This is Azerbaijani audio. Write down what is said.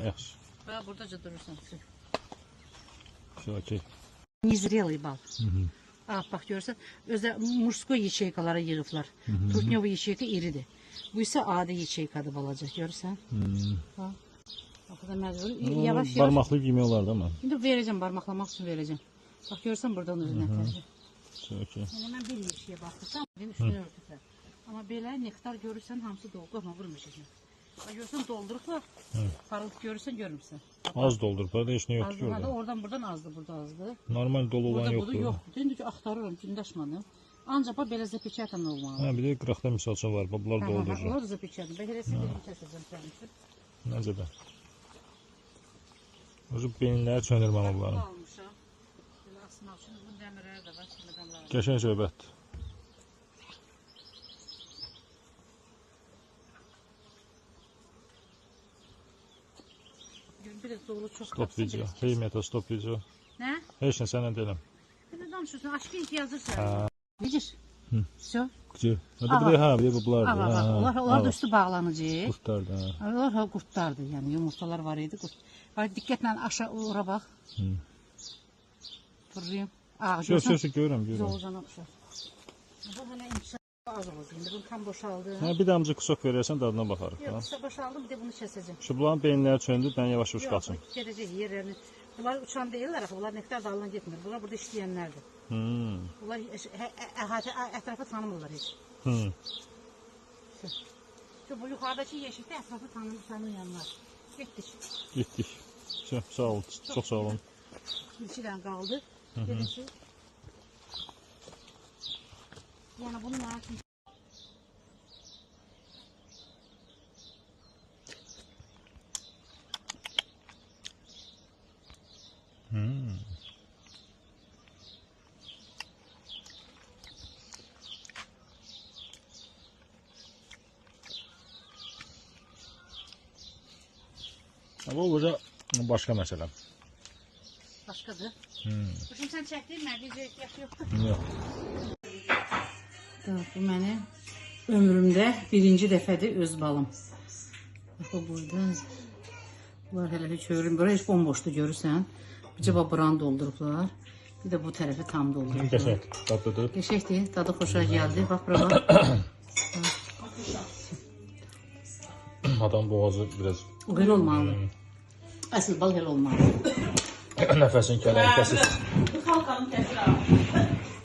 Yaxşı. Bax, buradaca durursan. Okey. Nizrelый bal. Bax, görürsən, özdə murskoy yeçeykalara yığıblar. Trutnyovu yeçeyka iridir. Bu isə adi yeçeykadır balaca, görürsən? Bax. Bax, da məcbur. Yavaş-yavaş. Barmaqlayıb yemək olar da mən. İndi verəcəm, barmaqlamaq üçün verəcəm. Bax, görürsən, buradan özünə tərcih. Okey. Yəni, mən bir yeşiyə baxdırsam, üstünü örtüblər. Amma belə nektar görürsən, hamısı doldu, amma vurmuşuz. Bax, görürsən, doldurublar. Parıltı görürsən, görmürsən. Az doldurub, da heç nə yoxdur ki orada. orada. Oradan buradan azdı, burada azdı. Normal dolu olan Burada yoxdur. budu yoxdur. İndi ki, axtarıram, gündaşmanı. Ancaq bax, belə zəpəkətən olmalı. Hə, bir də qıraqda misalçın var, bunlar doldurur. Onlar da zəpəkətən. Bəlkə rəsmi birini kəsəcəm sənin üçün. Necə də? Özü beyinləri çönürməm onların. Almışam. Belə asmaq üçün bu dəmirləri də var, çimədamlar. Qəşəng söhbətdir. Bir də dolu çox Stop video. Hey meta stop video. Nə? Heç nə sənə deyiləm. Belə danışırsan, aşkın yazırsan. Necir? Всё. Gdzie? Hadi bir də bir də bunlardır. Onlar da üstü bağlanıcı. Qurtlardı. Onlar qurtlardı, yəni yumurtalar var idi. Bax, diqqətlə aşağı ora bax. Fırlayım. Görürsən, görürəm. Zoğuzana oxşar. Bu hələ imkan az olacaq. İndi bunu tam boşaldı. Hə, bir də amca qısaq verərsən, dadına baxarıq. Yox, boşaldım, bir də bunu kəsəcəm. Şu bunların beyinləri çöndü, mən yavaş-yavaş qaçım. Yox, gedəcək yerlərini. Bunlar uçan deyirlər axı, bunlar nektar dalından getmir. Bunlar burada işləyənlərdir. Bunlar ətrafı tanımırlar heç. Bu yuxarıdakı yeşikdə ətrafı tanıyanlar. Getdik. Sağ ol, çox sağ olun. İki dənə qaldı. Birisi. Yəni bunlar Bu burada başqa məsələ. Başqadır. Bu şimdi sən çəkdiyin mənə bir ehtiyac yoxdur. Yox. Bu mənim ömrümdə birinci dəfədir öz balım. Bax, burada. Bunlar hələ heç görürüm. Bura heç bomboşdur, görürsən. Bircə buranı doldurublar. Bir də bu tərəfi tam doldurublar. Qəşəng, dadlıdır. Qəşəngdir, tadı xoşa gəldi. Bax, bura bax. Adam boğazı biraz... Belə olmalı. Əsl bal elə olmalı. Nəfəsin kələni kəsir.